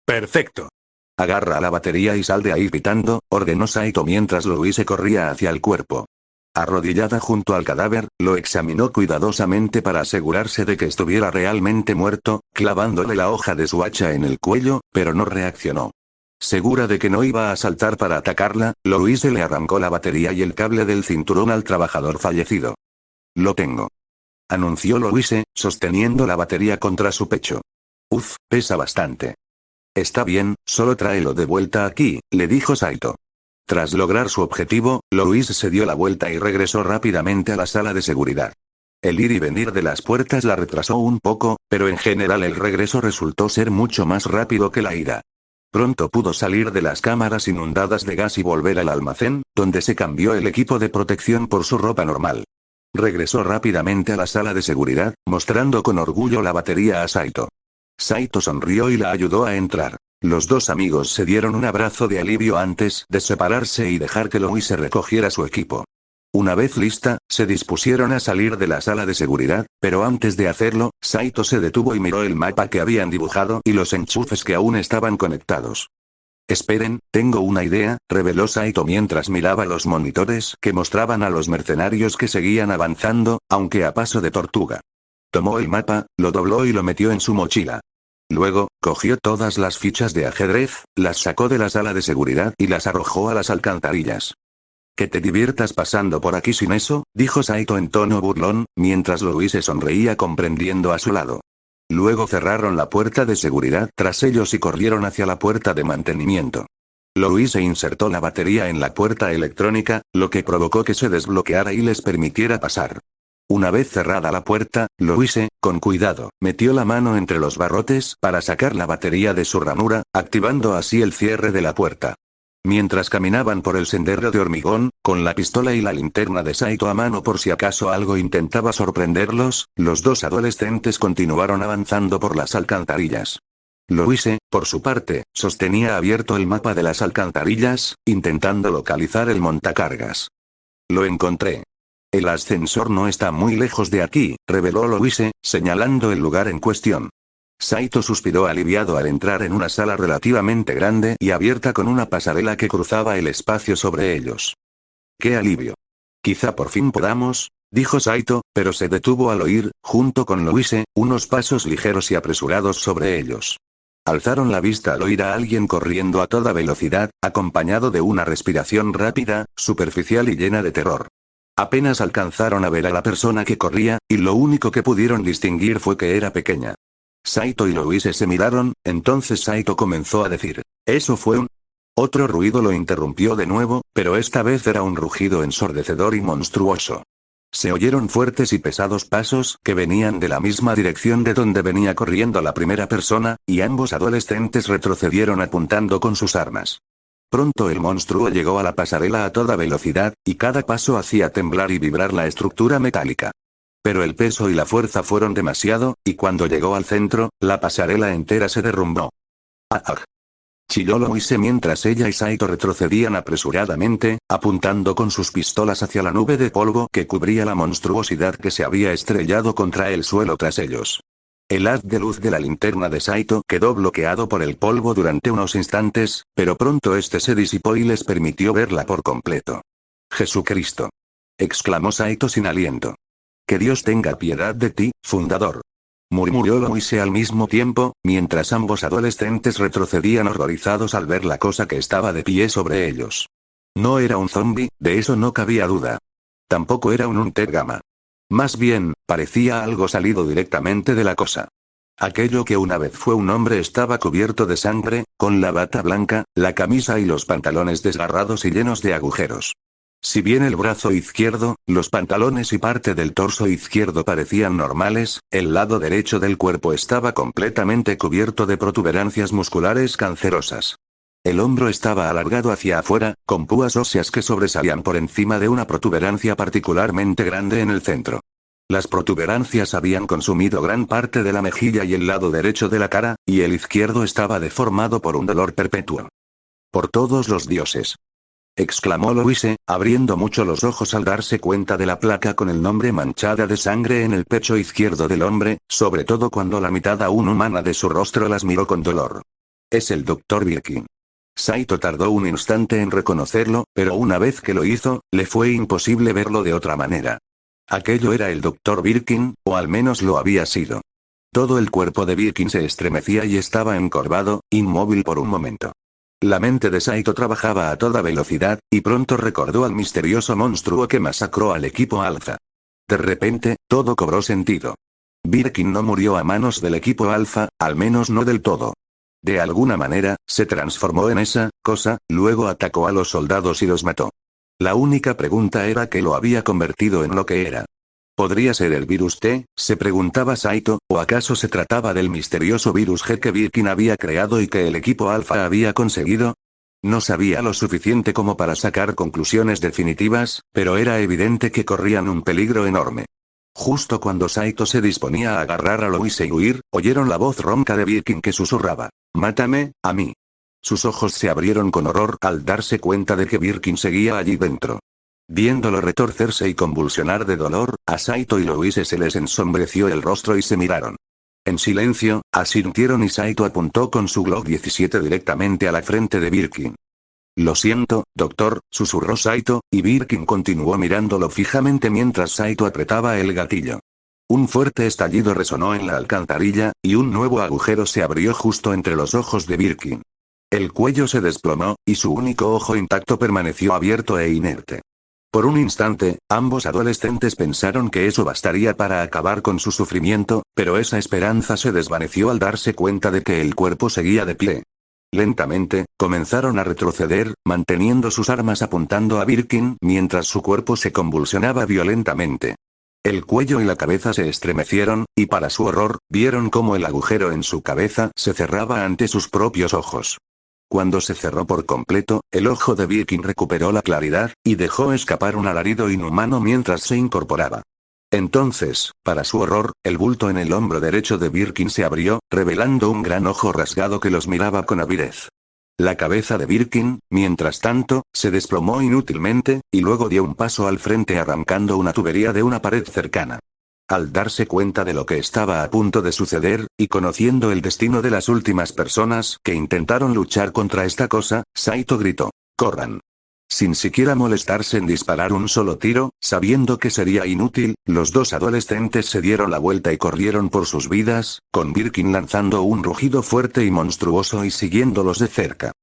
Perfecto. Agarra la batería y sal de ahí gritando, ordenó Saito mientras Louise corría hacia el cuerpo. Arrodillada junto al cadáver, lo examinó cuidadosamente para asegurarse de que estuviera realmente muerto, clavándole la hoja de su hacha en el cuello, pero no reaccionó. Segura de que no iba a saltar para atacarla, Louise le arrancó la batería y el cable del cinturón al trabajador fallecido. Lo tengo. Anunció Louise, sosteniendo la batería contra su pecho. Uf, pesa bastante. Está bien, solo tráelo de vuelta aquí, le dijo Saito. Tras lograr su objetivo, Louise se dio la vuelta y regresó rápidamente a la sala de seguridad. El ir y venir de las puertas la retrasó un poco, pero en general el regreso resultó ser mucho más rápido que la ida. Pronto pudo salir de las cámaras inundadas de gas y volver al almacén, donde se cambió el equipo de protección por su ropa normal. Regresó rápidamente a la sala de seguridad, mostrando con orgullo la batería a Saito. Saito sonrió y la ayudó a entrar. Los dos amigos se dieron un abrazo de alivio antes de separarse y dejar que Louise recogiera su equipo. Una vez lista, se dispusieron a salir de la sala de seguridad, pero antes de hacerlo, Saito se detuvo y miró el mapa que habían dibujado y los enchufes que aún estaban conectados. Esperen, tengo una idea, reveló Saito mientras miraba los monitores que mostraban a los mercenarios que seguían avanzando, aunque a paso de tortuga. Tomó el mapa, lo dobló y lo metió en su mochila. Luego, cogió todas las fichas de ajedrez, las sacó de la sala de seguridad y las arrojó a las alcantarillas. Que te diviertas pasando por aquí sin eso, dijo Saito en tono burlón, mientras Louise sonreía comprendiendo a su lado. Luego cerraron la puerta de seguridad tras ellos y corrieron hacia la puerta de mantenimiento. Louise insertó la batería en la puerta electrónica, lo que provocó que se desbloqueara y les permitiera pasar. Una vez cerrada la puerta, Louise, con cuidado, metió la mano entre los barrotes para sacar la batería de su ranura, activando así el cierre de la puerta. Mientras caminaban por el sendero de hormigón, con la pistola y la linterna de Saito a mano por si acaso algo intentaba sorprenderlos, los dos adolescentes continuaron avanzando por las alcantarillas. Louise, por su parte, sostenía abierto el mapa de las alcantarillas, intentando localizar el montacargas. Lo encontré. El ascensor no está muy lejos de aquí, reveló Louise, señalando el lugar en cuestión. Saito suspiró aliviado al entrar en una sala relativamente grande y abierta con una pasarela que cruzaba el espacio sobre ellos. ¡Qué alivio! Quizá por fin podamos, dijo Saito, pero se detuvo al oír, junto con Louise, unos pasos ligeros y apresurados sobre ellos. Alzaron la vista al oír a alguien corriendo a toda velocidad, acompañado de una respiración rápida, superficial y llena de terror. Apenas alcanzaron a ver a la persona que corría, y lo único que pudieron distinguir fue que era pequeña. Saito y Louise se miraron, entonces Saito comenzó a decir, «¿Eso fue un...?» Otro ruido lo interrumpió de nuevo, pero esta vez era un rugido ensordecedor y monstruoso. Se oyeron fuertes y pesados pasos que venían de la misma dirección de donde venía corriendo la primera persona, y ambos adolescentes retrocedieron apuntando con sus armas. Pronto el monstruo llegó a la pasarela a toda velocidad, y cada paso hacía temblar y vibrar la estructura metálica. Pero el peso y la fuerza fueron demasiado, y cuando llegó al centro, la pasarela entera se derrumbó. ¡Ah! Chilló Louise mientras ella y Saito retrocedían apresuradamente, apuntando con sus pistolas hacia la nube de polvo que cubría la monstruosidad que se había estrellado contra el suelo tras ellos. El haz de luz de la linterna de Saito quedó bloqueado por el polvo durante unos instantes, pero pronto este se disipó y les permitió verla por completo. «¡Jesucristo!», exclamó Saito sin aliento. «Que Dios tenga piedad de ti, fundador», murmuró Louise al mismo tiempo, mientras ambos adolescentes retrocedían horrorizados al ver la cosa que estaba de pie sobre ellos. No era un zombi, de eso no cabía duda. Tampoco era un Unter Gamma. Más bien, parecía algo salido directamente de la cosa. Aquello que una vez fue un hombre estaba cubierto de sangre, con la bata blanca, la camisa y los pantalones desgarrados y llenos de agujeros. Si bien el brazo izquierdo, los pantalones y parte del torso izquierdo parecían normales, el lado derecho del cuerpo estaba completamente cubierto de protuberancias musculares cancerosas. El hombro estaba alargado hacia afuera, con púas óseas que sobresalían por encima de una protuberancia particularmente grande en el centro. Las protuberancias habían consumido gran parte de la mejilla y el lado derecho de la cara, y el izquierdo estaba deformado por un dolor perpetuo. «Por todos los dioses», exclamó Louise, abriendo mucho los ojos al darse cuenta de la placa con el nombre manchada de sangre en el pecho izquierdo del hombre, sobre todo cuando la mitad aún humana de su rostro las miró con dolor. «Es el Dr. Birkin». Saito tardó un instante en reconocerlo, pero una vez que lo hizo, le fue imposible verlo de otra manera. Aquello era el Dr. Birkin, o al menos lo había sido. Todo el cuerpo de Birkin se estremecía y estaba encorvado, inmóvil por un momento. La mente de Saito trabajaba a toda velocidad, y pronto recordó al misterioso monstruo que masacró al equipo Alpha. De repente, todo cobró sentido. Birkin no murió a manos del equipo Alpha, al menos no del todo. De alguna manera, se transformó en esa cosa, luego atacó a los soldados y los mató. La única pregunta era qué lo había convertido en lo que era. ¿Podría ser el virus T?, se preguntaba Saito, ¿o acaso se trataba del misterioso virus G que Birkin había creado y que el equipo Alpha había conseguido? No sabía lo suficiente como para sacar conclusiones definitivas, pero era evidente que corrían un peligro enorme. Justo cuando Saito se disponía a agarrar a Louise y huir, oyeron la voz ronca de Birkin que susurraba, «Mátame, a mí». Sus ojos se abrieron con horror al darse cuenta de que Birkin seguía allí dentro. Viéndolo retorcerse y convulsionar de dolor, a Saito y Louise se les ensombreció el rostro y se miraron. En silencio, asintieron y Saito apuntó con su Glock 17 directamente a la frente de Birkin. «Lo siento, doctor», susurró Saito, y Birkin continuó mirándolo fijamente mientras Saito apretaba el gatillo. Un fuerte estallido resonó en la alcantarilla, y un nuevo agujero se abrió justo entre los ojos de Birkin. El cuello se desplomó, y su único ojo intacto permaneció abierto e inerte. Por un instante, ambos adolescentes pensaron que eso bastaría para acabar con su sufrimiento, pero esa esperanza se desvaneció al darse cuenta de que el cuerpo seguía de pie. Lentamente, comenzaron a retroceder, manteniendo sus armas apuntando a Birkin mientras su cuerpo se convulsionaba violentamente. El cuello y la cabeza se estremecieron, y para su horror, vieron cómo el agujero en su cabeza se cerraba ante sus propios ojos. Cuando se cerró por completo, el ojo de Birkin recuperó la claridad, y dejó escapar un alarido inhumano mientras se incorporaba. Entonces, para su horror, el bulto en el hombro derecho de Birkin se abrió, revelando un gran ojo rasgado que los miraba con avidez. La cabeza de Birkin, mientras tanto, se desplomó inútilmente, y luego dio un paso al frente arrancando una tubería de una pared cercana. Al darse cuenta de lo que estaba a punto de suceder, y conociendo el destino de las últimas personas que intentaron luchar contra esta cosa, Saito gritó: ¡corran! Sin siquiera molestarse en disparar un solo tiro, sabiendo que sería inútil, los dos adolescentes se dieron la vuelta y corrieron por sus vidas, con Birkin lanzando un rugido fuerte y monstruoso y siguiéndolos de cerca.